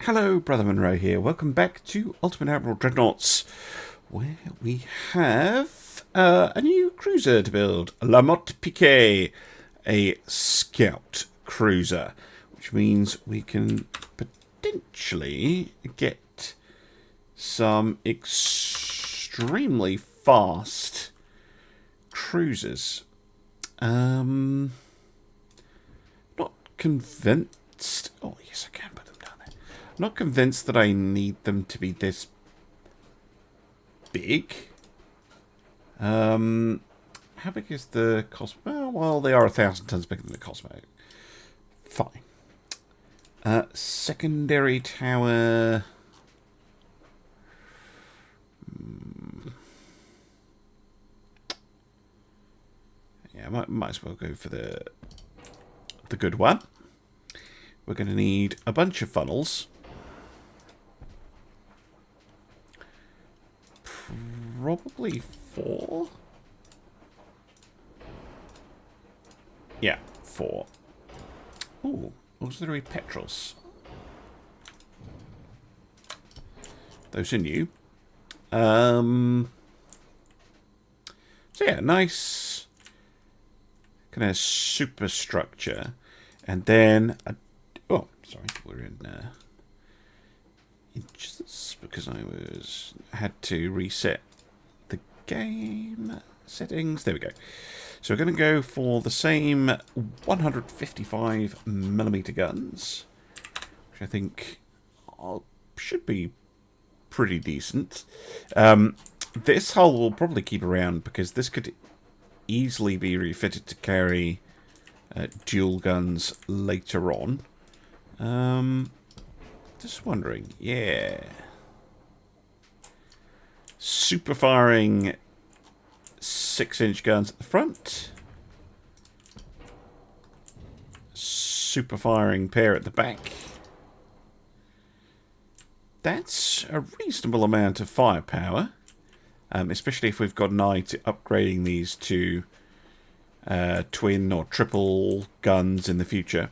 Hello, Brother Monroe here. Welcome back to Ultimate Admiral Dreadnoughts, where we have a new cruiser to build. La Motte Piquet, a scout cruiser, which means we can potentially get some extremely fast cruisers. Not convinced. Oh, yes, I can put them down there. Not convinced that I need them to be this big. How big is the Cosmo? Well, they are 1,000 tons bigger than the Cosmo. Fine. Secondary tower. Yeah, might as well go for the good one. We're going to need a bunch of funnels. Probably 4. Yeah, 4. Ooh, auxiliary petrels. Those are new. So yeah, nice kind of superstructure. And then, oh, sorry, we're in inches because I had to reset the game settings. There we go. So we're going to go for the same 155mm guns, which I think should be pretty decent. This hull will probably keep around because this could easily be refitted to carry dual guns later on. Just wondering, yeah. Super firing 6-inch guns at the front. Super firing pair at the back. That's a reasonable amount of firepower. Especially if we've got an eye to upgrading these to twin or triple guns in the future.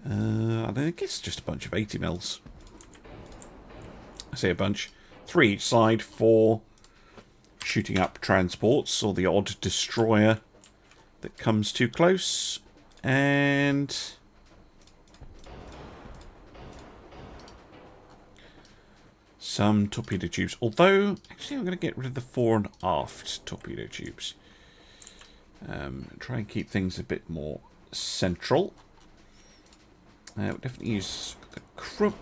I guess just a bunch of 80mm. I say a bunch. 3 each side for shooting up transports or the odd destroyer that comes too close. And some torpedo tubes. Although, actually, I'm going to get rid of the fore and aft torpedo tubes. Try and keep things a bit more central. We'll definitely use the Krupp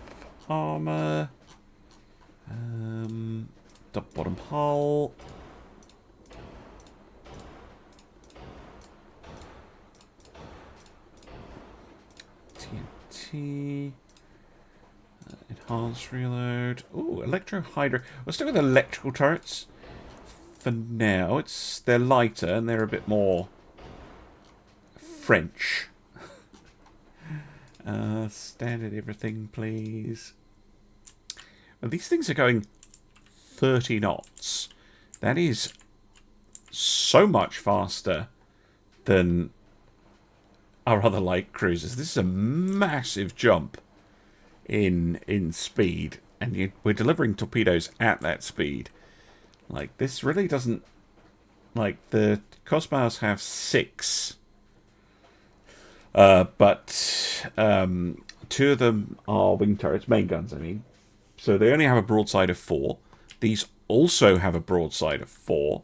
armour. Top bottom hull. TNT. Enhanced reload. Ooh, electro hydro. We'll stick with electrical turrets. For now, they're lighter and they're a bit more French. Standard everything, please. Well, these things are going 30 knots. That is so much faster than our other light cruisers. This is a massive jump in speed, and we're delivering torpedoes at that speed. Like, this really doesn't... Like, the Cosmos have 6. But 2 of them are wing turrets, main guns, I mean. So they only have a broadside of 4. These also have a broadside of 4.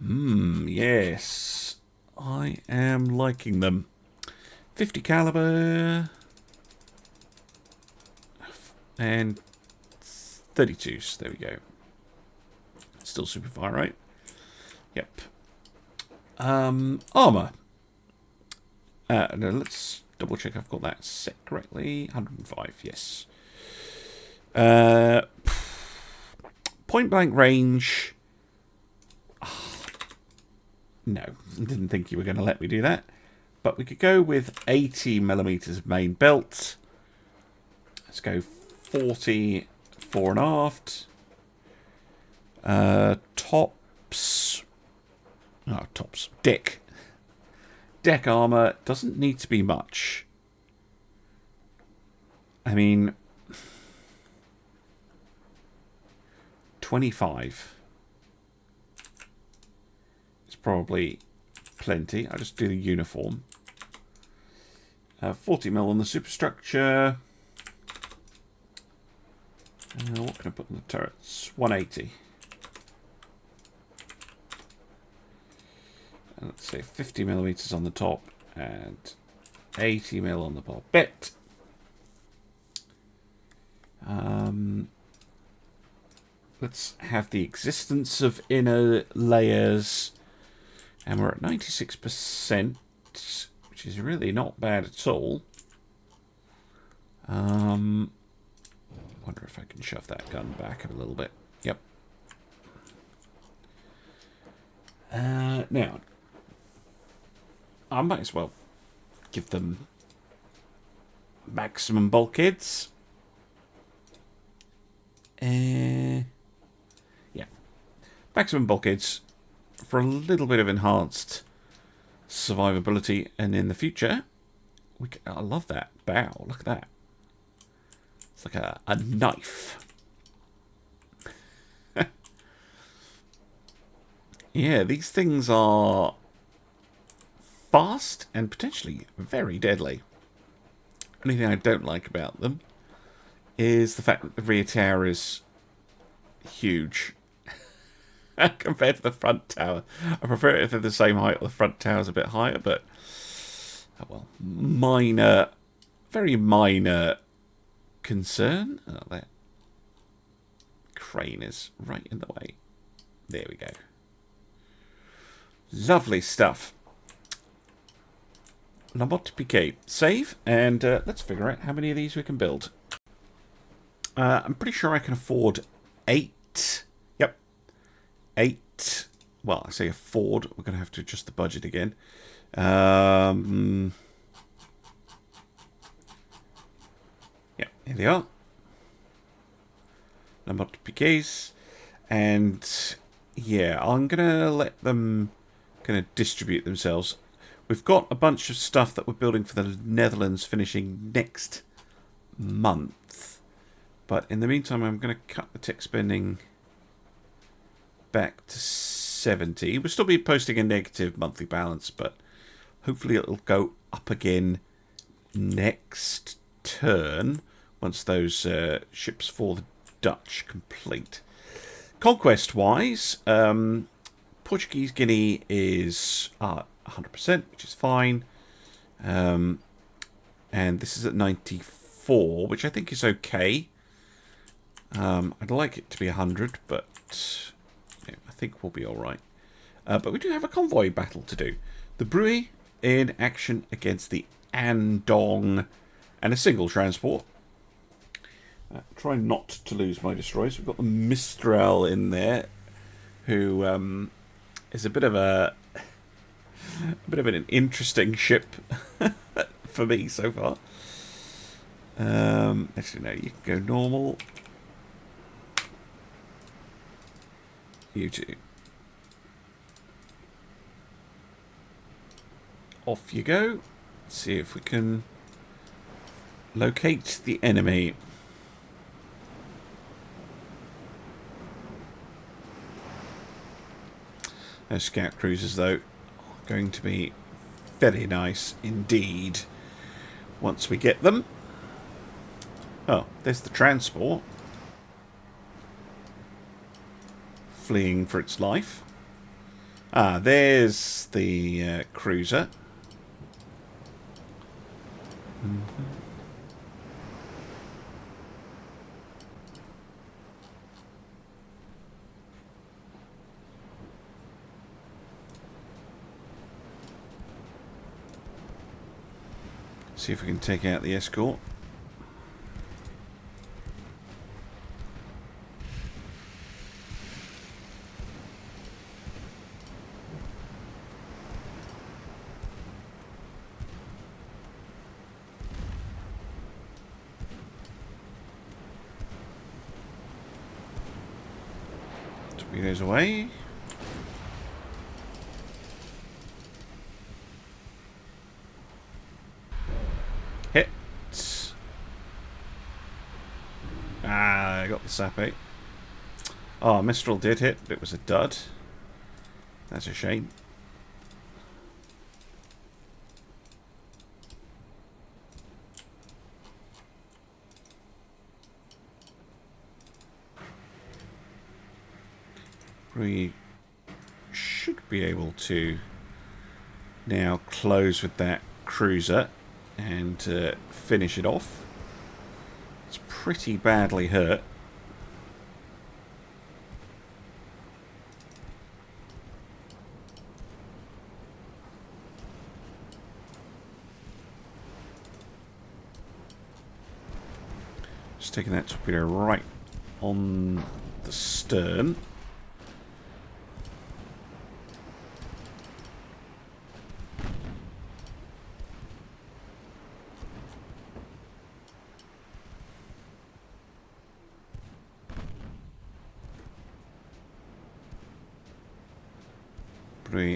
Yes. I am liking them. 50 caliber. And 32s. There we go. Still super far, right? Yep. Armour. No, let's double check I've got that set correctly. 105, yes. Point blank range. No, didn't think you were going to let me do that. But we could go with 80mm of main belt. Let's go 40 fore and aft. Tops. Oh, tops. Deck armor doesn't need to be much. I mean, 25. It's probably plenty. I'll just do the uniform. 40 mil on the superstructure. What can I put on the turrets? 180. And let's say 50 millimeters on the top and 80 mil on the barbette. Let's have the existence of inner layers, and we're at 96%, which is really not bad at all. Wonder if I can shove that gun back a little bit. Yep. Now, I might as well give them maximum bulkheads. Yeah. Maximum bulkheads for a little bit of enhanced survivability, and in the future, I love that bow. Look at that. It's like a knife. Yeah, these things are fast and potentially very deadly. Only thing I don't like about them is the fact that the rear tower is huge compared to the front tower. I prefer it if they're the same height. The front tower's a bit higher, but oh well, minor, very minor concern. Oh, that crane is right in the way. There we go. Lovely stuff. Labbe PK. Save, and let's figure out how many of these we can build. I'm pretty sure I can afford 8. Yep. 8. Well, I say afford. We're going to have to adjust the budget again. Yeah, here they are. Labbe PKs. And yeah, I'm going to let them kind of distribute themselves. We've got a bunch of stuff that we're building for the Netherlands finishing next month. But in the meantime, I'm going to cut the tech spending back to 70. We'll still be posting a negative monthly balance, but hopefully it'll go up again next turn once those ships for the Dutch complete. Conquest-wise, Portuguese Guinea is 100%, which is fine. And this is at 94, which I think is okay. I'd like it to be 100, but yeah, I think we'll be alright. But we do have a convoy battle to do. The Bruy in action against the Andong and a single transport. Try not to lose my destroyers. We've got the Mistral in there, who is a bit of an interesting ship for me so far. Actually, no, you can go normal. You two. Off you go. Let's see if we can locate the enemy. Those scout cruisers, though, are going to be very nice indeed once we get them. Oh, there's the transport. Fleeing for its life. Ah, there's the cruiser. See if we can take out the escort. Torpedoes away. Hit. Ah, I got the Sappy. Oh, Mistral did hit, but it was a dud. That's a shame. We should be able to now close with that cruiser and finish it off. It's pretty badly hurt. Just taking that torpedo right on the stern.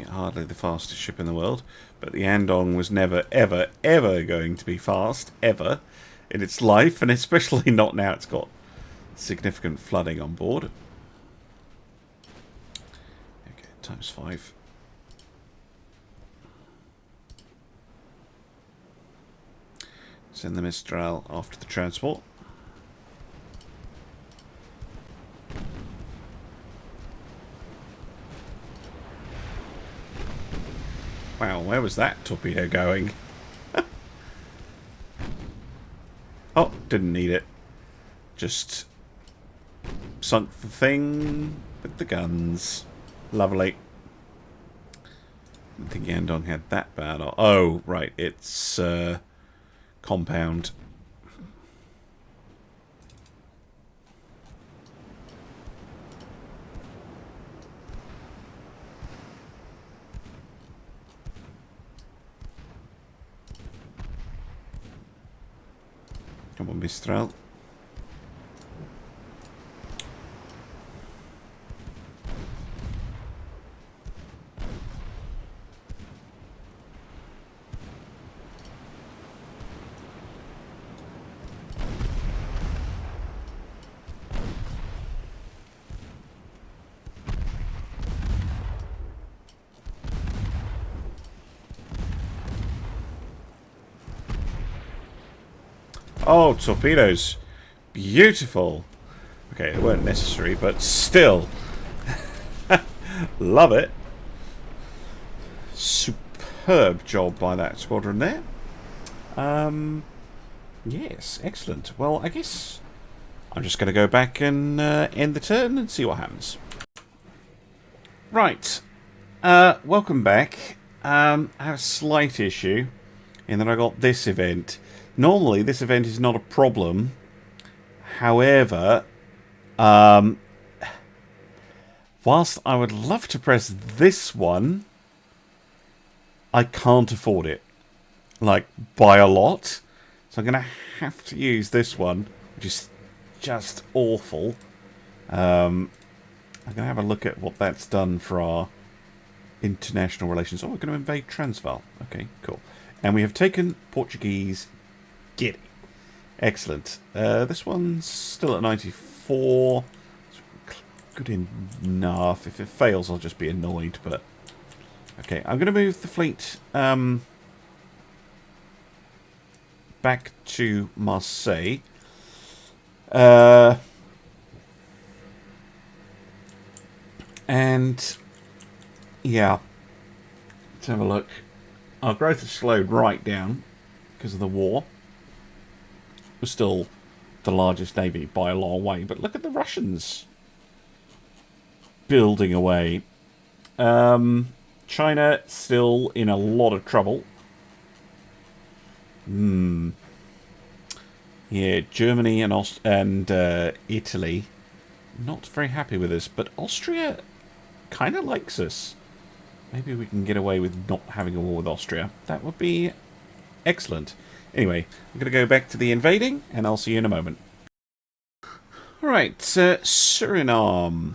Hardly the fastest ship in the world, but the Andong was never, ever, ever going to be fast, ever, in its life, and especially not now it's got significant flooding on board. Okay, ×5. Send the Mistral after the transport. Wow, where was that torpedo going? Oh, didn't need it. Just sunk the thing with the guns. Lovely. I don't think Yandong had that bad. Oh, right, it's compound. Come on, Mistral. Oh, torpedoes. Beautiful. Okay, they weren't necessary, but still. Love it. Superb job by that squadron there. Yes, excellent. Well, I guess I'm just going to go back and end the turn and see what happens. Right. Welcome back. I have a slight issue in that I got this event. Normally, this event is not a problem. However, whilst I would love to press this one, I can't afford it. Like, by a lot. So I'm going to have to use this one, which is just awful. I'm going to have a look at what that's done for our international relations. Oh, we're going to invade Transvaal. Okay, cool. And we have taken Portuguese Guinea. Excellent. This one's still at 94. It's good enough. If it fails, I'll just be annoyed. But okay, I'm going to move the fleet back to Marseille. And yeah, let's have a look. Our growth has slowed right down because of the war. We're still the largest navy by a long way, but look at the Russians building away. China still in a lot of trouble. Yeah, Germany and Italy not very happy with us, but Austria kind of likes us. Maybe we can get away with not having a war with Austria. That would be excellent. Anyway, I'm going to go back to the invading, and I'll see you in a moment. Alright, Suriname.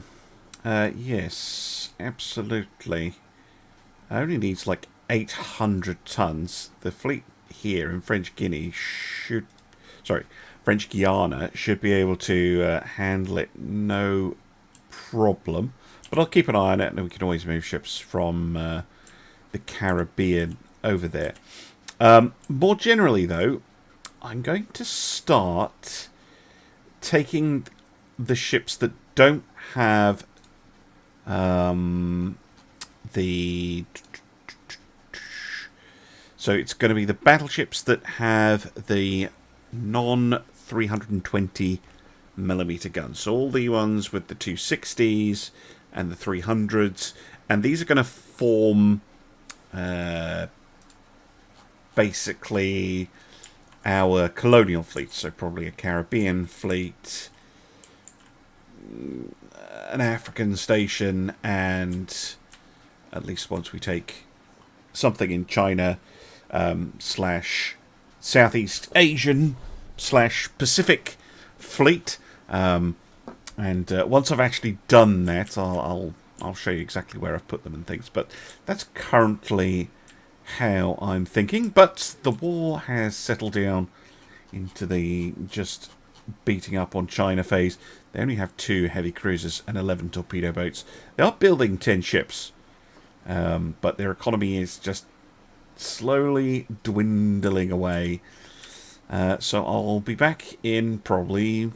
Yes, absolutely. It only needs like 800 tons. The fleet here in French Guinea should... Sorry, French Guiana should be able to handle it no problem. But I'll keep an eye on it, and we can always move ships from the Caribbean over there. More generally, though, I'm going to start taking the ships that don't have the... So it's going to be the battleships that have the non-320mm guns. So all the ones with the 260s and the 300s. And these are going to form basically our colonial fleet. So probably a Caribbean fleet, an African station, and at least once we take something in China, slash Southeast Asian slash Pacific fleet. And once I've actually done that, I'll show you exactly where I've put them and things. But that's currently how I'm thinking. But the war has settled down into the just beating up on China phase. They only have 2 heavy cruisers and 11 torpedo boats. They are building 10 ships, but their economy is just slowly dwindling away. So I'll be back in probably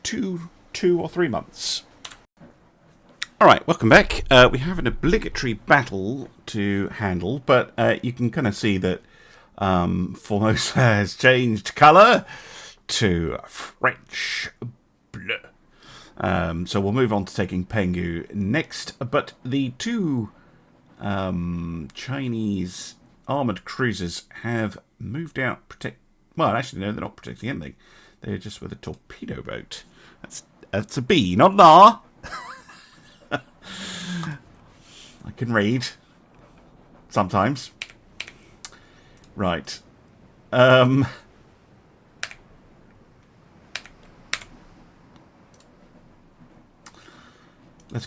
two or 3 months. Alright, welcome back. We have an obligatory battle to handle, but you can kind of see that Formosa has changed colour to French bleu. So we'll move on to taking Penghu next, but the 2 Chinese armoured cruisers have moved out. Well, actually, no, they're not protecting anything. They're just with a torpedo boat. That's a B, not an R. I can read sometimes. Right. Let's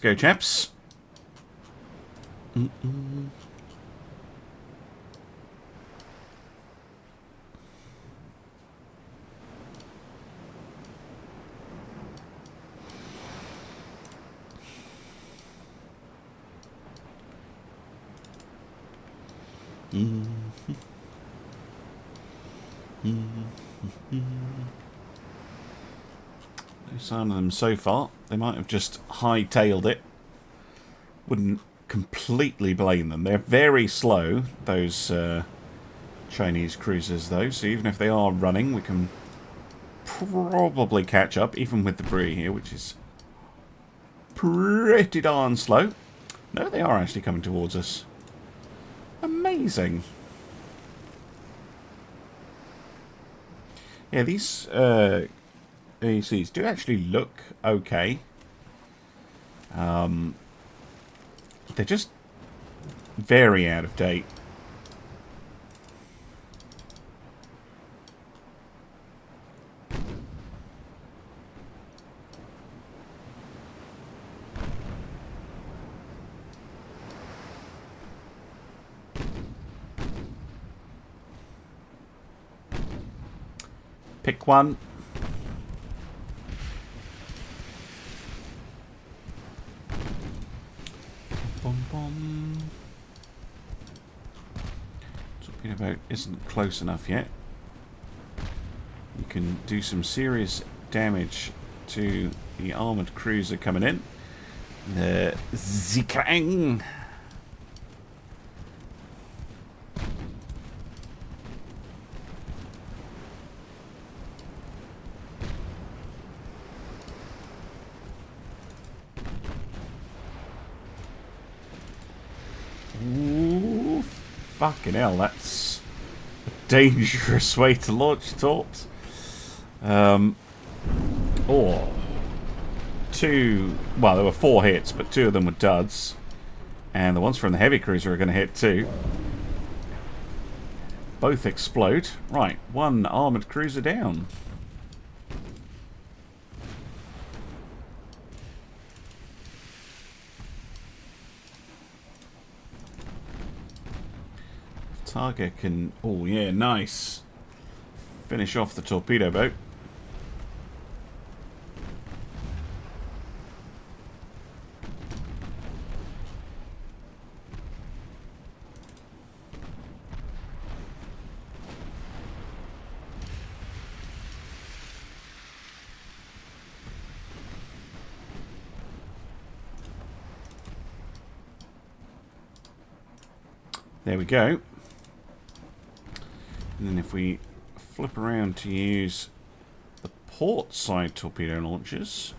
go, chaps. No sign of them so far. They might have just hightailed it. Wouldn't completely blame them. They're very slow, those Chinese cruisers, though. So even if they are running, we can probably catch up, even with the Brie here, which is pretty darn slow. No, they are actually coming towards us. Amazing. Yeah, these AECs do actually look okay. They're just very out of date. Pick one. Bum, bum. Torpedo boat isn't close enough yet. You can do some serious damage to the armoured cruiser coming in. The Zikrang. Ooh, fucking hell, that's a dangerous way to launch torps. Well, there were 4 hits, but 2 of them were duds. And the ones from the heavy cruiser are going to hit too. Both explode. Right, 1 armoured cruiser down. Target can... oh, yeah, nice. Finish off the torpedo boat. There we go. And then if we flip around to use the port side torpedo launchers,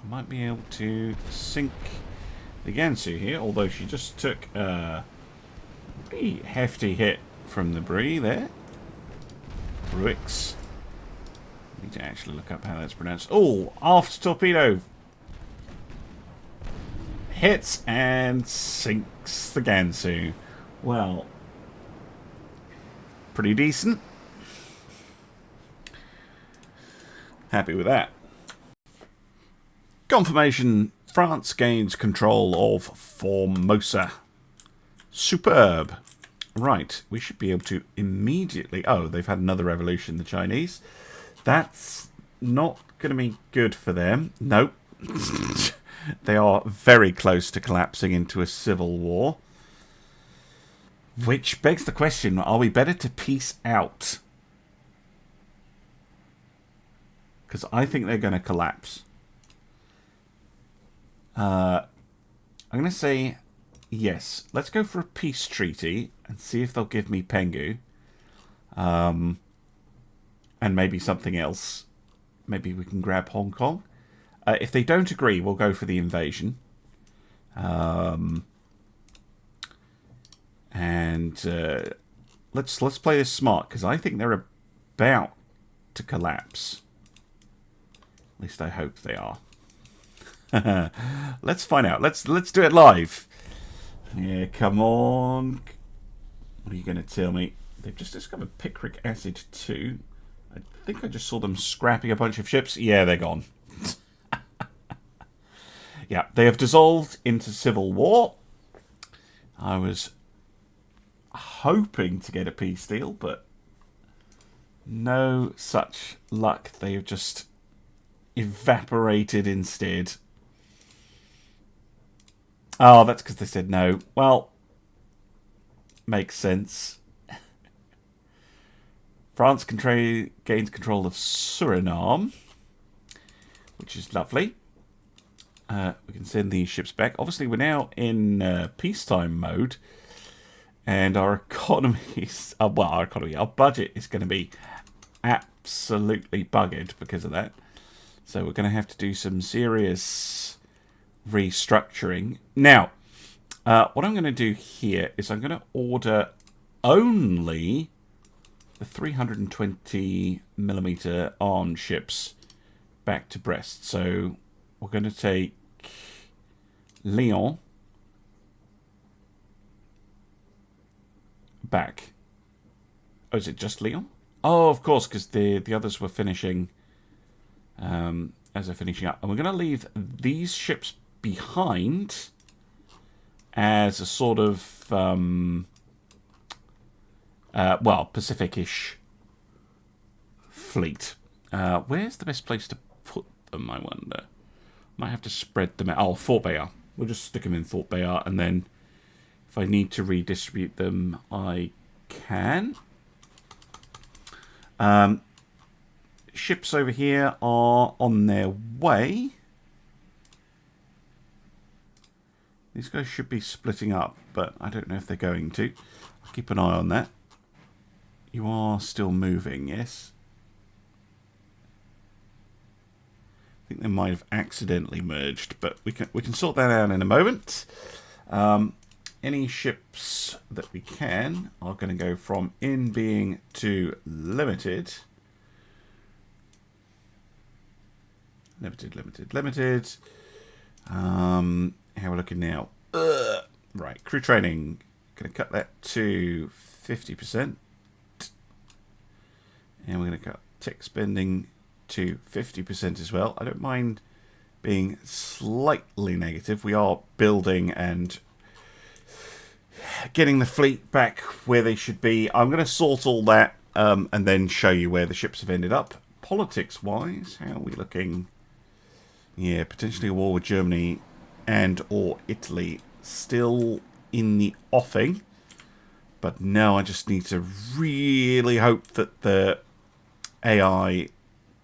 I might be able to sink the Gansu here, although she just took a pretty hefty hit from the Brie there. Bruix. Need to actually look up how that's pronounced. Oh, aft torpedo hits and sinks the Gansu. Well, pretty decent. Happy with that. Confirmation. France gains control of Formosa. Superb. Right, we should be able to immediately... Oh, they've had another revolution, the Chinese. That's not going to be good for them. Nope. They are very close to collapsing into a civil war. Which begs the question, are we better to peace out? Because I think they're going to collapse. I'm going to say yes. Let's go for a peace treaty and see if they'll give me Penghu. And maybe something else. Maybe we can grab Hong Kong. If they don't agree, we'll go for the invasion. Let's play this smart, because I think they're about to collapse. At least I hope they are. Let's find out. Let's do it live. Yeah, come on. What are you going to tell me? They've just discovered picric acid too. I think I just saw them scrapping a bunch of ships. Yeah, they're gone. Yeah, they have dissolved into civil war. I was hoping to get a peace deal, but no such luck. They have just evaporated instead. Oh, that's because they said no. Well, makes sense. France gains control of Suriname, which is lovely. We can send these ships back. Obviously, we're now in peacetime mode, and our economy is... our budget is going to be absolutely buggered because of that. So we're going to have to do some serious restructuring. Now, what I'm going to do here is I'm going to order only the 320mm armed ships back to Brest. So we're going to take Lyon back. Oh, is it just Lyon? Oh, of course, because the others were finishing as they're finishing up. And we're going to leave these ships behind as a sort of, well, Pacific-ish fleet. Where's the best place to put them, I wonder? Might have to spread them out. Oh, Fort Bayard. We'll just stick them in Fort Bayard, and then if I need to redistribute them, I can. Ships over here are on their way. These guys should be splitting up, but I don't know if they're going to. I'll keep an eye on that. You are still moving, yes? I think they might have accidentally merged, but we can sort that out in a moment. Any ships that we can are going to go from in being to limited. Limited. How we're looking now. Right, crew training. Going to cut that to 50%. And we're going to cut tech spending to 50% as well. I don't mind being slightly negative. We are building and getting the fleet back where they should be. I'm going to sort all that and then show you where the ships have ended up. Politics-wise, how are we looking? Yeah, potentially a war with Germany and or Italy still in the offing. But now I just need to really hope that the AI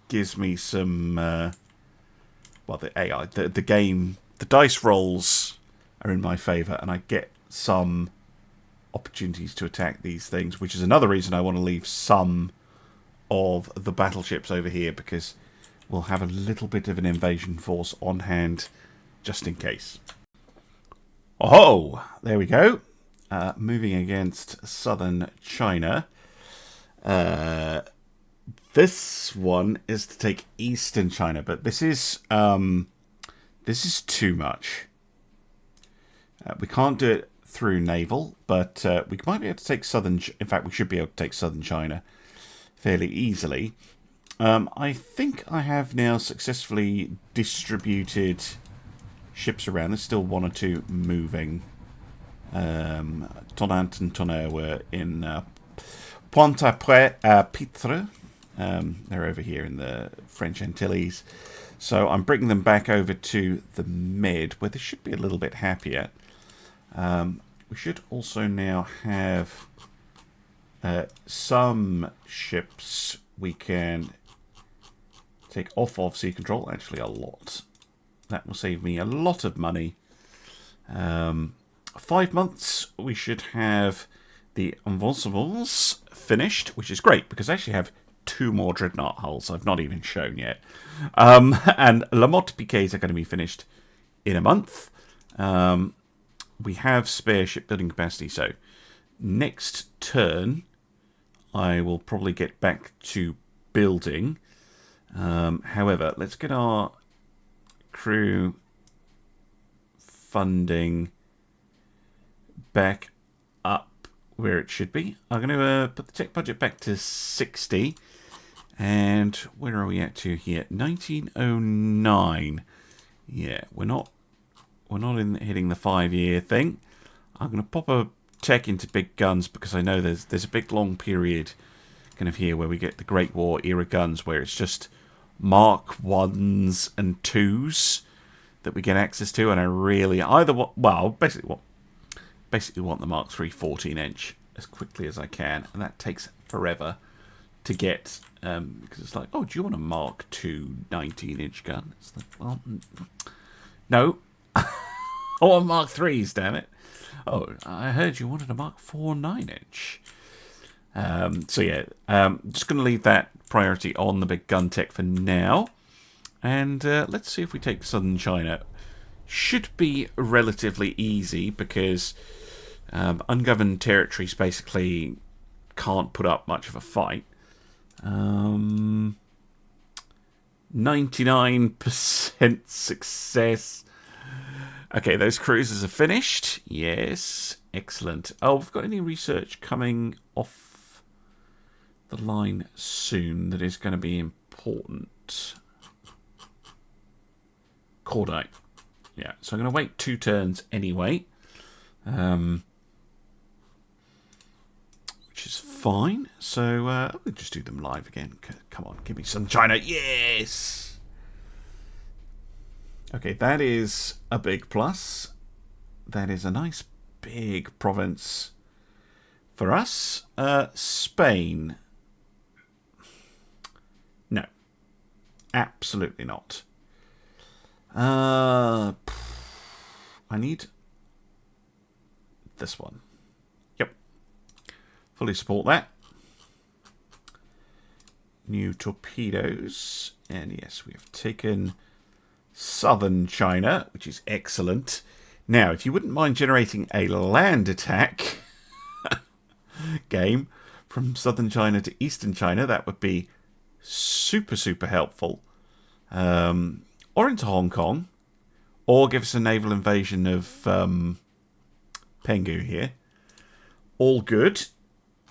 gives me some... well, the AI, the game, the dice rolls are in my favour, and I get some opportunities to attack these things, which is another reason I want to leave some of the battleships over here, because we'll have a little bit of an invasion force on hand just in case. Oh, there we go. Moving against southern China. This one is to take eastern China, but this is too much. We can't do it through naval, but we might be able to take southern. In fact, we should be able to take southern China fairly easily. I think I have now successfully distributed ships around. There's still one or two moving. Tonnant and Tonnerre were in Pointe-à-Pitre. They're over here in the French Antilles. So I'm bringing them back over to the Med, where they should be a little bit happier. We should also now have some ships we can take off of sea control. Actually, a lot. That will save me a lot of money. 5 months, we should have the Invincibles finished, which is great, because I actually have 2 more Dreadnought hulls I've not even shown yet. And La Motte Piquets are going to be finished in a month. We have spare shipbuilding capacity, so next turn I will probably get back to building. However, let's get our crew funding back up where it should be. I'm going to put the tech budget back to 60. And where are we at to here? 1909. Yeah, we're not hitting the 5-year thing. I'm going to pop a tech into big guns, because I know there's a big long period kind of here where we get the Great War era guns where it's just Mark 1s and 2s that we get access to, and I really basically want the Mark 3 14-inch as quickly as I can, and that takes forever to get, because it's like, oh, do you want a Mark 2 19-inch gun? It's like, well, no. I want Mark 3s, damn it. Oh, I heard you wanted a Mark 4 9-inch. So yeah, just going to leave that priority on the big gun tech for now. And let's see if we take southern China. Should be relatively easy, because ungoverned territories basically can't put up much of a fight. 99% success. Okay, those cruisers are finished. Yes, excellent. Oh, we've got any research coming off the line soon that is going to be important. Cordite. Yeah, so I'm going to wait 2 turns anyway. Which is fine. So we'll just do them live again. Come on, give me some China. Yes! Okay, that is a big plus. That is a nice big province for us. Spain. No. Absolutely not. I need this one. Yep. Fully support that. New torpedoes. And yes, we have taken southern China, which is excellent. Now, if you wouldn't mind generating a land attack game from southern China to eastern China, that would be super, super helpful. Or into Hong Kong. Or give us a naval invasion of Penghu here. All good.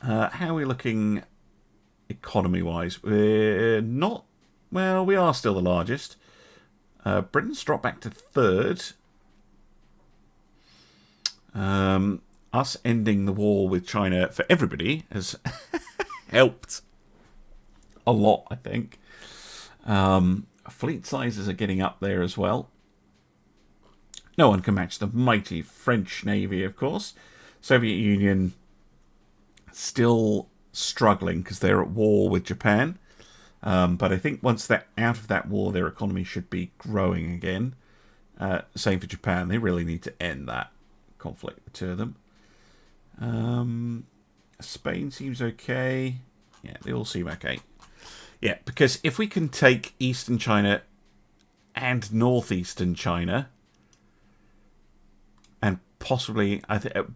How are we looking economy-wise? We're not... Well, we are still the largest. Britain's dropped back to 3rd. Us ending the war with China for everybody has helped a lot, I think. Fleet sizes are getting up there as well. No one can match the mighty French Navy, of course. Soviet Union still struggling because they're at war with Japan. But I think once they're out of that war, their economy should be growing again. Same for Japan. They really need to end that conflict, the two of them. Spain seems okay. Yeah, they all seem okay. Yeah, because if we can take Eastern China and Northeastern China, and possibly,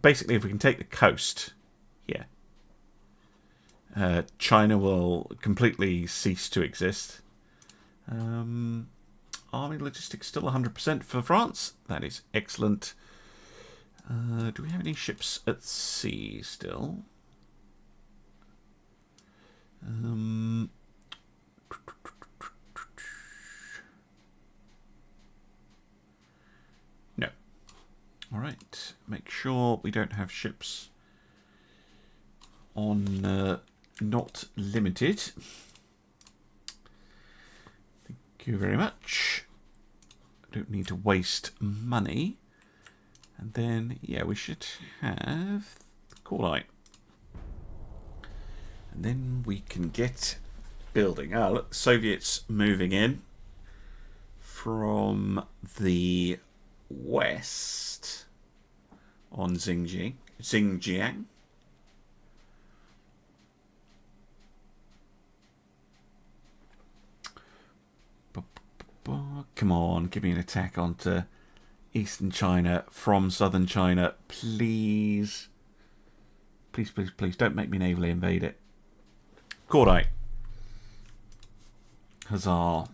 basically, if we can take the coast, yeah, China will completely cease to exist. Army logistics still 100% for France. That is excellent. Do we have any ships at sea still? No. All right. Make sure we don't have ships on not limited. Thank you very much. Don't need to waste money. And then, yeah, we should have Cordite. And then we can get building. Ah, look, Soviets moving in from the west on Xinjiang. Come on, give me an attack onto Eastern China from Southern China, please. Please, please, please, don't make me navally invade it. Cordite. Huzzah.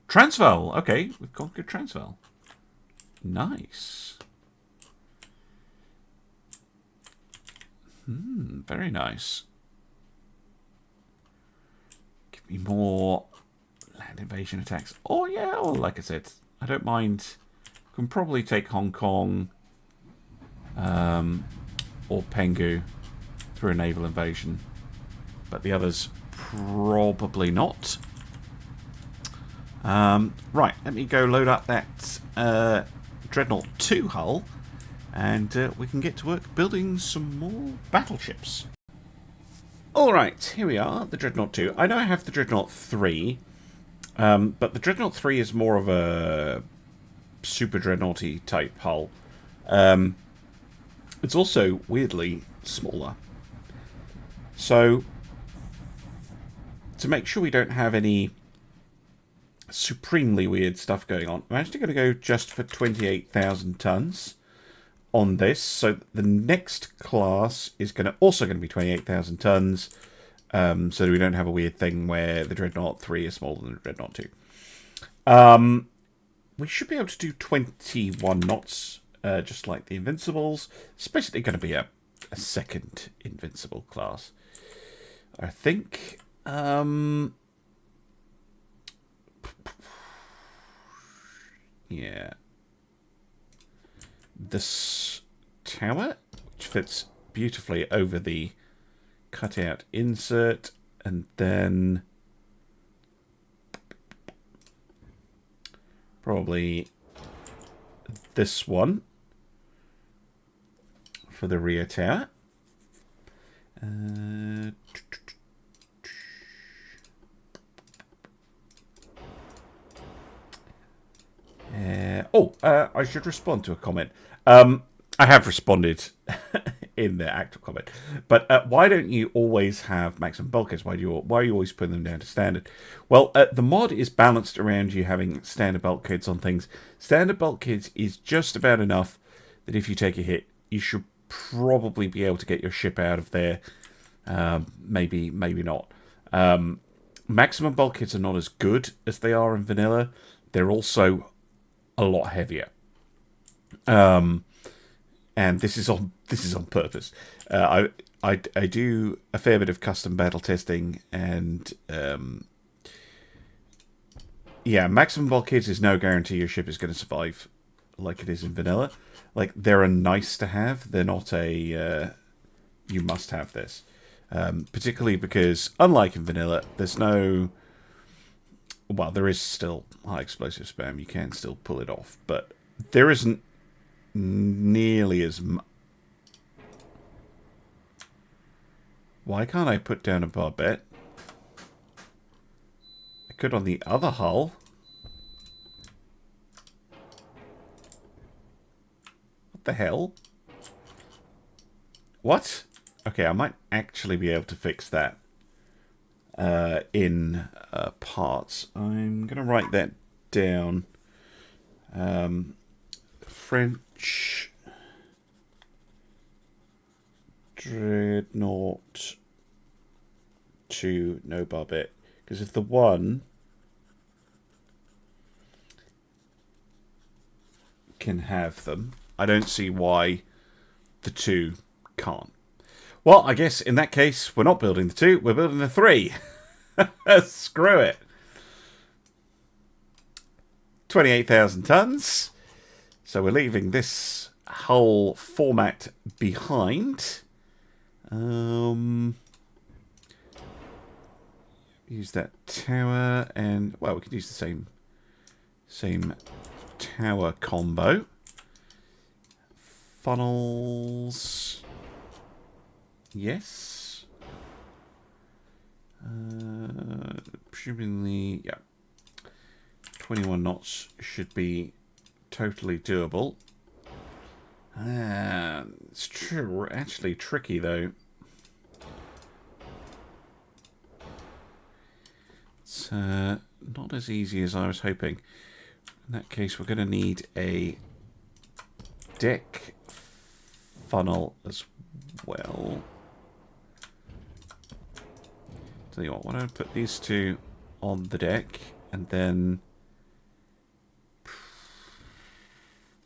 Transvaal. Okay, we've conquered Transvaal. Nice. Very nice. Give me more land invasion attacks. Oh, yeah, well, like I said, I don't mind. Can probably take Hong Kong or Penghu through a naval invasion. But the others, probably not. Right, let me go load up that Dreadnought 2 hull. And we can get to work building some more battleships. Alright, here we are, the Dreadnought 2. I know I have the Dreadnought 3. But the Dreadnought 3 is more of a super Dreadnought-y type hull. It's also weirdly smaller. So, to make sure we don't have any supremely weird stuff going on, I'm actually going to go just for 28,000 tons on this. So the next class is also going to be 28,000 tons. So that we don't have a weird thing where the Dreadnought 3 is smaller than the Dreadnought 2. We should be able to do 21 knots, just like the Invincibles. It's basically going to be a second Invincible class, I think. Yeah. This tower, which fits beautifully over the cutout insert, and then probably this one for the rear tower. I should respond to a comment. I have responded in the actual comment. But why don't you always have maximum bulkheads? Why are you always putting them down to standard? Well, the mod is balanced around you having standard bulkheads on things. Standard bulkheads is just about enough that if you take a hit, you should probably be able to get your ship out of there. Maybe not. Maximum bulkheads are not as good as they are in vanilla. They're also a lot heavier. And this is on purpose. I do a fair bit of custom battle testing, and yeah, maximum bulkheads is no guarantee your ship is going to survive like it is in vanilla. Like, they're a nice to have. They're not a you must have this. Particularly because, unlike in vanilla, there's no... Well, there is still high explosive spam. You can still pull it off, but there isn't nearly as much. Why can't I put down a barbette? I could on the other hull. the hell? What? Okay, I might actually be able to fix that in parts. I'm going to write that down. French Dreadnought to no barbette. Because if the one can have them, I don't see why the two can't. Well, I guess in that case, we're not building the 2, we're building the 3. Screw it. 28,000 tons. So we're leaving this whole format behind. Use that tower, and well, we can use the same tower combo. Funnels. Yes. Presumably, yeah. 21 knots should be totally doable. It's true, actually tricky though. It's not as easy as I was hoping. In that case, we're going to need a deck funnel as well. Tell you what, why don't I put these 2 on the deck, and then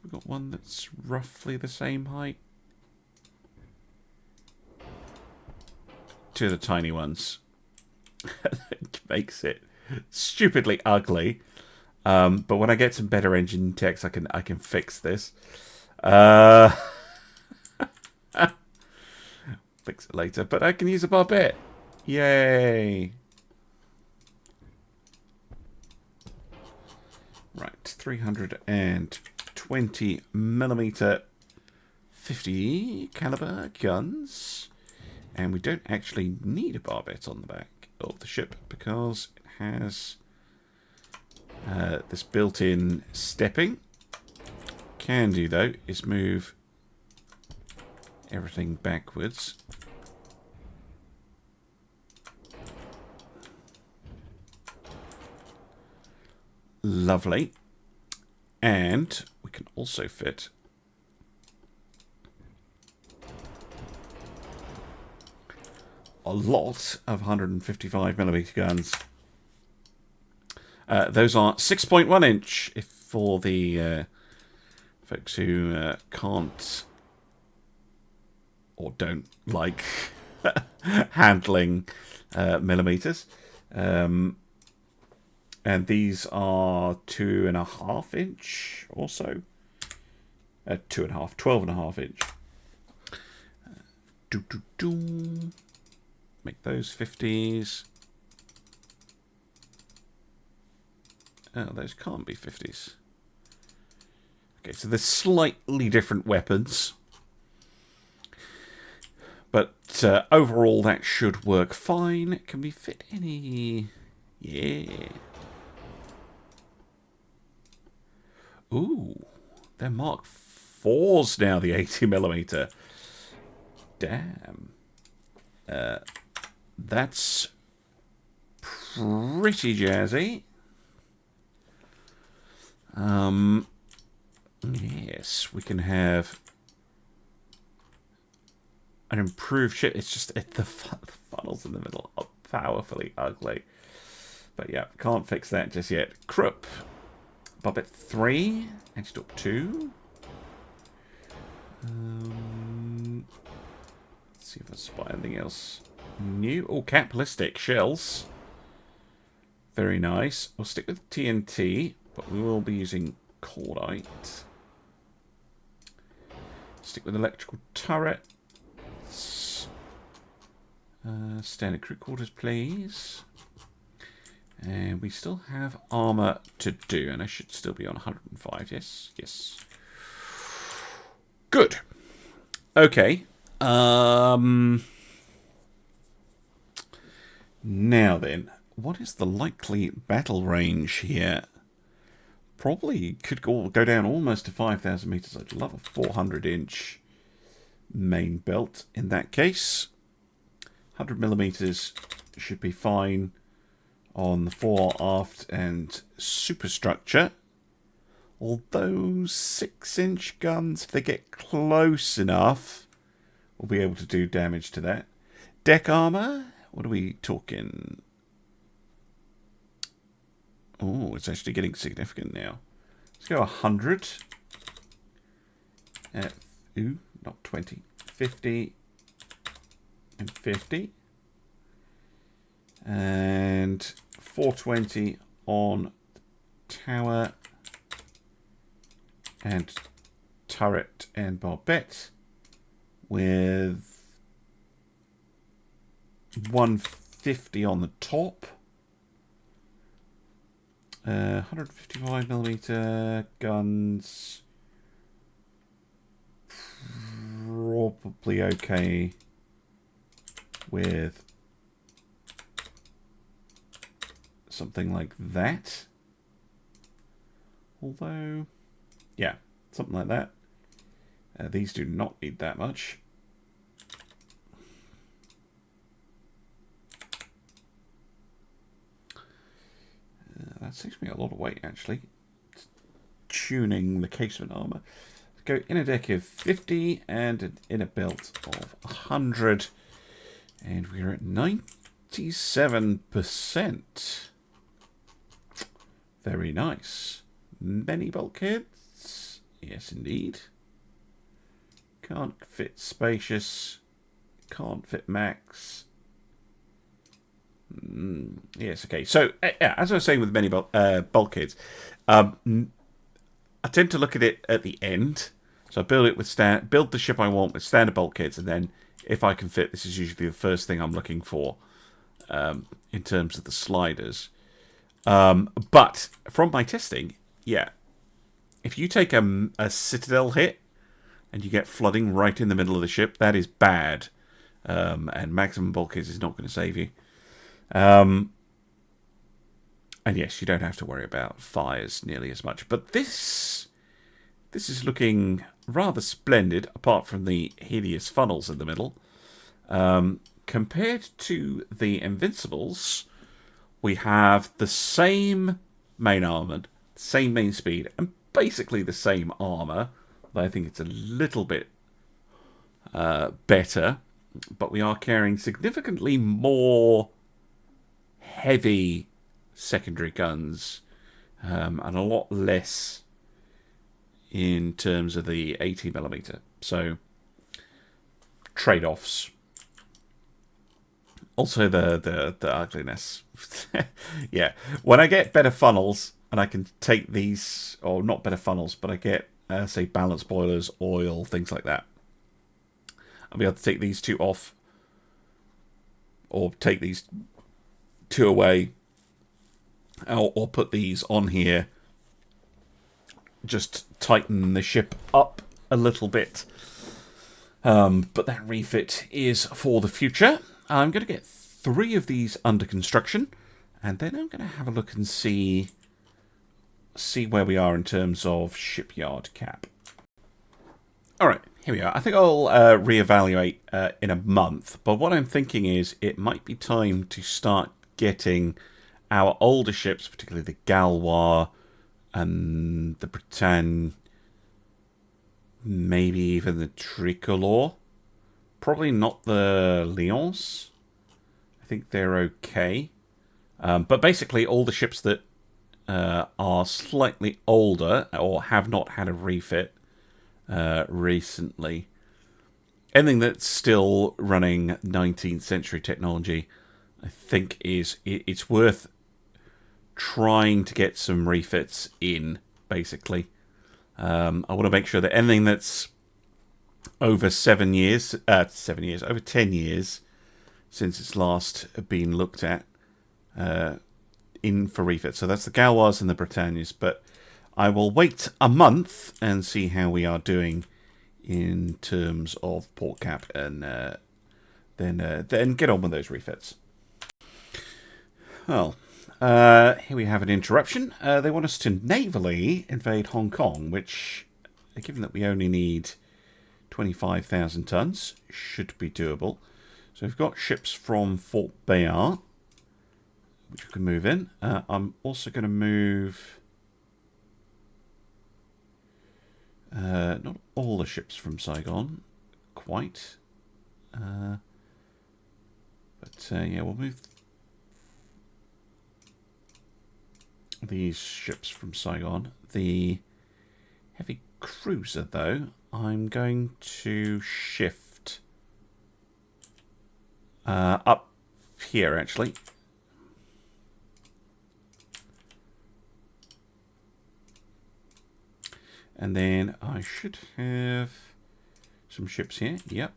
we've got one that's roughly the same height. 2 of the tiny ones. It makes it stupidly ugly. But when I get some better engine techs, I can fix this. Fix it later, but I can use a barbette. Yay! Right, 320mm 50 caliber guns, and we don't actually need a barbette on the back of the ship because it has this built-in stepping. Can do though is move everything backwards. Lovely. And we can also fit a lot of 155mm guns. Those are 6.1 inch if for the folks who can't or don't like handling millimeters. And these are 2.5 inch or so. 12.5 inch. Make those 50s. Oh, those can't be 50s. Okay, so they're slightly different weapons. But overall, that should work fine. Can we fit any? Yeah. Ooh, they're Mark 4s now, the 80mm. Damn. That's pretty jazzy. Yes, we can have an improved ship. It's just the funnels in the middle are powerfully ugly. But yeah, can't fix that just yet. Krupp. Barbette 3. Antidote 2. Let's see if I spot anything else new. Oh, capitalistic shells. Very nice. We'll stick with TNT, but we will be using cordite. Stick with electrical turrets. Standard crew quarters, please. And we still have armor to do, and I should still be on 105. Yes, yes. Good. Okay. Now then, what is the likely battle range here? probably could go down almost to 5,000 meters. I'd love a 400-inch main belt in that case. 100 millimeters should be fine on the fore, aft, and superstructure. Although 6-inch guns, if they get close enough, will be able to do damage to that. Deck armor, what are we talking? Oh, it's actually getting significant now. Let's go 100. Ooh, not 20. 50 and 50. And 420 on tower and turret and barbette, with 150 on the top. 155mm guns, probably okay with something like that. Although, yeah, something like that. These do not need that much. That saves me a lot of weight, actually. It's tuning the casement armor. Let's go inner deck of 50 and an inner belt of 100. And we're at 97%. Very nice. Many bulkheads. Yes, indeed. Can't fit spacious. Can't fit max. Yes, okay. So, yeah, as I was saying with many bulkheads, I tend to look at it at the end. So I build it with build the ship I want with standard bulkheads, and then if I can fit, this is usually the first thing I'm looking for in terms of the sliders. But from my testing, yeah, if you take a citadel hit and you get flooding right in the middle of the ship, that is bad. And maximum bulkheads is not going to save you. And yes, you don't have to worry about fires nearly as much. But this is looking rather splendid, apart from the hideous funnels in the middle. Compared to the Invincibles, we have the same main armor, same main speed, and basically the same armor. I think it's a little bit better, but we are carrying significantly more heavy secondary guns and a lot less in terms of the 80mm. So trade-offs. Also the ugliness. Yeah, when I get better funnels and I can take these, or not better funnels, but I get say balance boilers, oil, things like that, I'll be able to take these two off, or take these two away, or put these on here. Just tighten the ship up a little bit. But that refit is for the future. I'm going to get 3 of these under construction, and then I'm going to have a look and see where we are in terms of shipyard cap. Alright, here we are. I think I'll reevaluate in a month, but what I'm thinking is it might be time to start getting our older ships, particularly the Galois and the Bretagne, maybe even the Tricolore. Probably not the Lyons. I think they're okay. But basically all the ships that are slightly older or have not had a refit recently. Anything that's still running 19th century technology, I think it's worth trying to get some refits in, basically. I want to make sure that anything that's over 10 years since it's last been looked at, in for refit. So that's the Galois and the Britannias, but I will wait a month and see how we are doing in terms of port cap, and then get on with those refits. Well, here we have an interruption. They want us to navally invade Hong Kong, which, given that we only need 25,000 tons, should be doable. So we've got ships from Fort Bayard, which we can move in. I'm also going to move not all the ships from Saigon, quite. But yeah, we'll move these ships from Saigon. The heavy cruiser, though, I'm going to shift up here, actually. And then I should have some ships here. Yep.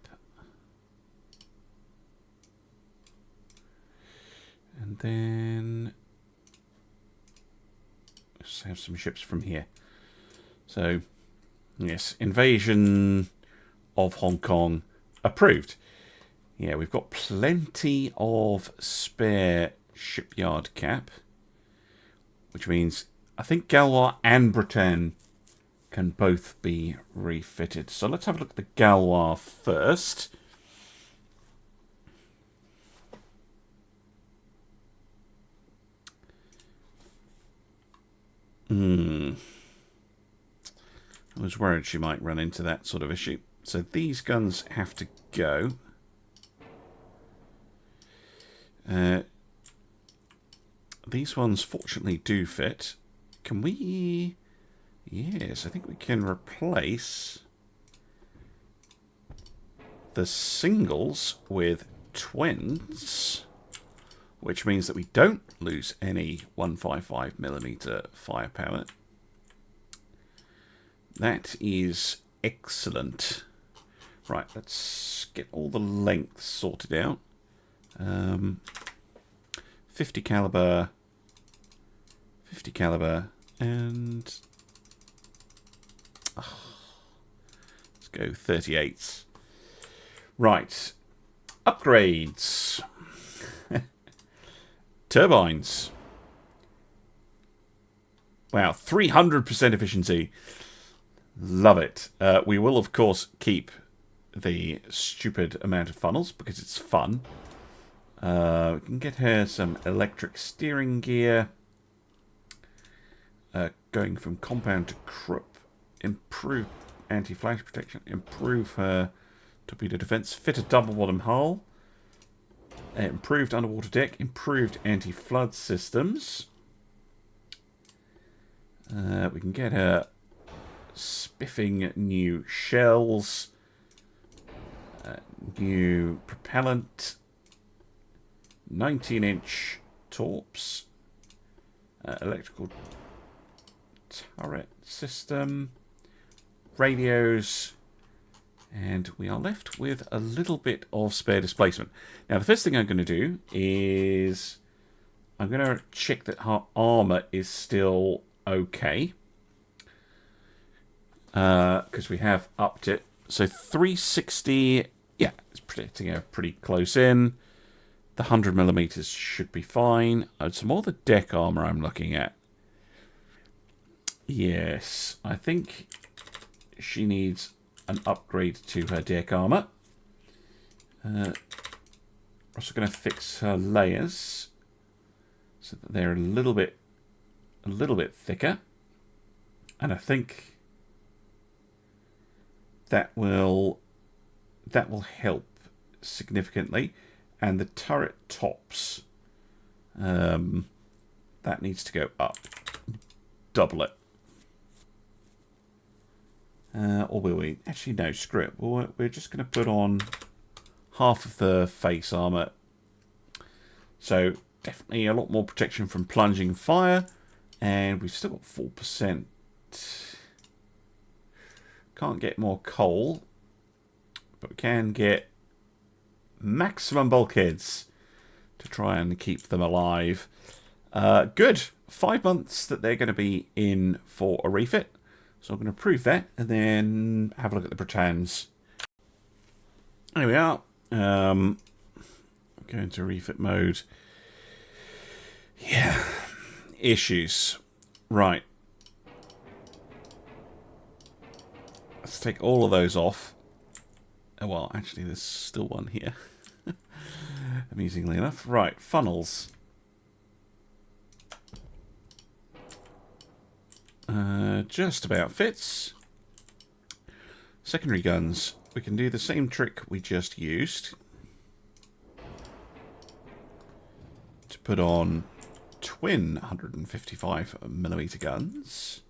And then let's have some ships from here. So, yes, invasion of Hong Kong approved. Yeah, we've got plenty of spare shipyard cap, which means I think Galois and Bretagne can both be refitted. So let's have a look at the Galois first. I was worried she might run into that sort of issue. So these guns have to go. These ones fortunately do fit. Can we... Yes, I think we can replace the singles with twins, which means that we don't lose any 155mm firepower. That is excellent. Right, let's get all the lengths sorted out. 50 caliber, and let's go 38s. Right, upgrades. Turbines. Wow, 300% efficiency. Love it. We will, of course, keep the stupid amount of funnels because it's fun. We can get her some electric steering gear. Going from compound to Krupp. Improve anti-flash protection. Improve her torpedo defense. Fit a double bottom hull. Improved underwater deck. Improved anti-flood systems. We can get her spiffing new shells. New propellant. 19-inch torps. Electrical turret system. Radios. And we are left with a little bit of spare displacement. Now, the first thing I'm going to do is I'm going to check that her armor is still okay. Because we have upped it. So 360, yeah, it's protecting her pretty close in. The 100mm should be fine. Some more the deck armor I'm looking at. Yes, I think she needs an upgrade to her deck armor. We're also going to fix her layers so that they're a little bit thicker, and I think that will help significantly. And the turret tops, that needs to go up, double it. Or will we? Actually, no, screw it. We're just going to put on half of the face armor. So definitely a lot more protection from plunging fire. And we've still got 4%. Can't get more coal. But we can get maximum bulkheads to try and keep them alive. Good. 5 months that they're going to be in for a refit. So I'm going to approve that and then have a look at the Bretagnes. There we are. Go into refit mode. Yeah. Issues. Right. Let's take all of those off. Oh, well, actually, there's still one here. Amusingly enough. Right, funnels. Just about fits. Secondary guns. We can do the same trick we just used. To put on twin 155mm guns.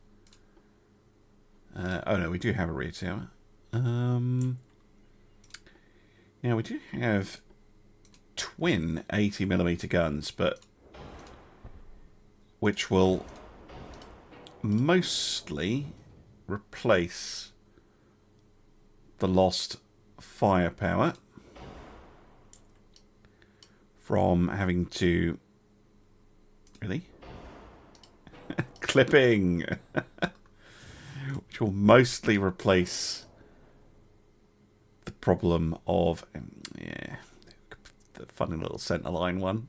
Oh no, we do have a rear tower. Now we do have twin 80mm guns, but which will mostly replace the lost firepower from having to... Really? Clipping! Which will mostly replace the problem of... yeah, the funny little centerline one.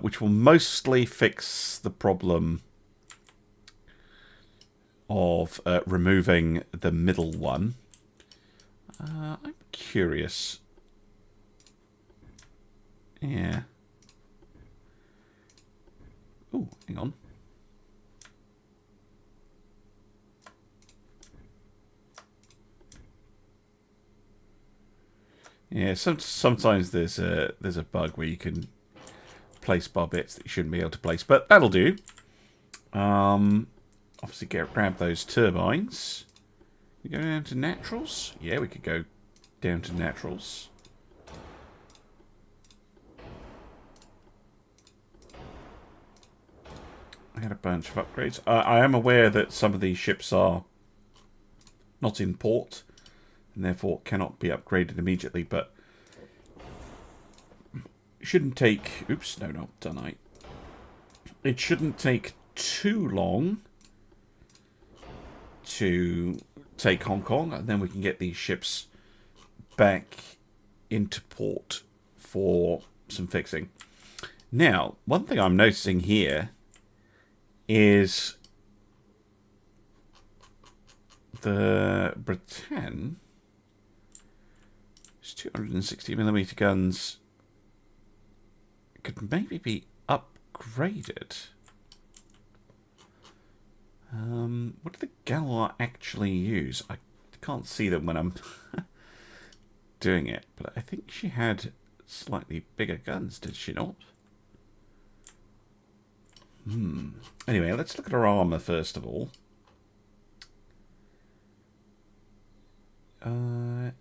Which will mostly fix the problem of removing the middle one. I'm curious. Yeah. Oh, hang on. Yeah, sometimes there's a bug where you can place bar bits that you shouldn't be able to place, but that'll do. Obviously, grab those turbines. We go down to naturals. Yeah, we could go down to naturals. I had a bunch of upgrades. I am aware that some of these ships are not in port and therefore cannot be upgraded immediately, but it shouldn't take... Oops, no, not tonight. It shouldn't take too long to take Hong Kong, and then we can get these ships back into port for some fixing. Now, one thing I'm noticing here is the Britann 260mm guns could maybe be upgraded. What do the Galois actually use? I can't see them when I'm doing it, but I think she had slightly bigger guns, did she not? Anyway, let's look at her armor first of all.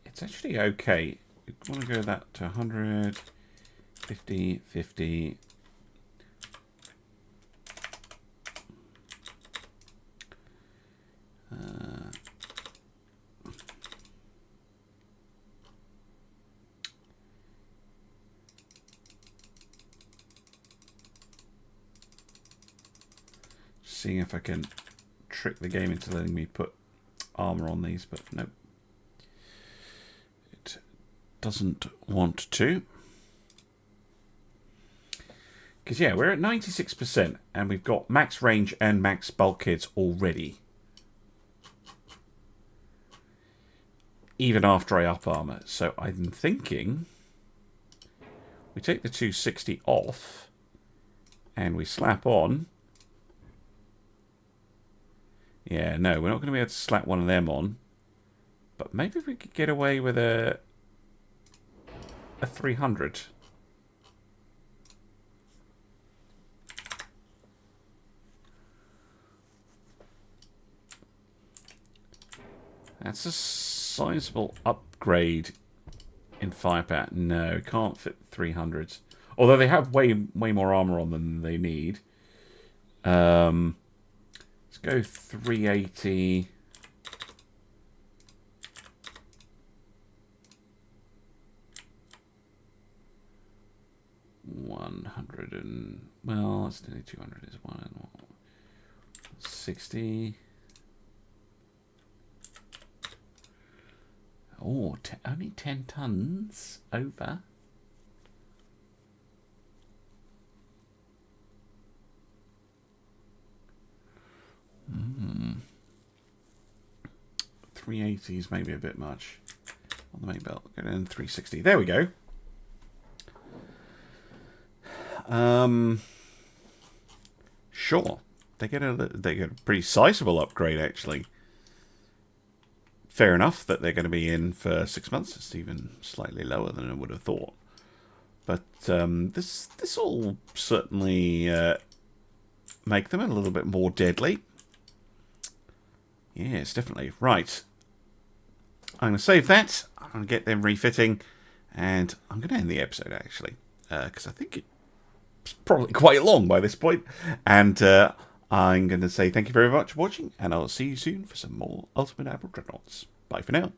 It's actually okay. We want to go that to 100, 50, 50. Seeing if I can trick the game into letting me put armor on these, but nope. It doesn't want to. Because, yeah, we're at 96%, and we've got max range and max bulkheads already. Even after I up armor. So I'm thinking we take the 260 off, and we slap on... Yeah, no, we're not going to be able to slap one of them on. But maybe we could get away with a 300. That's a sizable upgrade in firepower. No, can't fit 300s. Although they have way more armor on them than they need. Let's go 380. Well, it's nearly 200 is 160. Oh, only 10 tons over. 380 is maybe a bit much. On the main belt, go down 360. There we go. Sure. They get a pretty sizable upgrade, actually. Fair enough that they're going to be in for 6 months. It's even slightly lower than I would have thought. But this will certainly make them a little bit more deadly. Yes, definitely. Right. I'm going to save that. I'm going to get them refitting. And I'm going to end the episode, actually. Because I think it's probably quite long by this point. And I'm going to say thank you very much for watching. And I'll see you soon for some more Ultimate Admiral Dreadnoughts. Bye for now.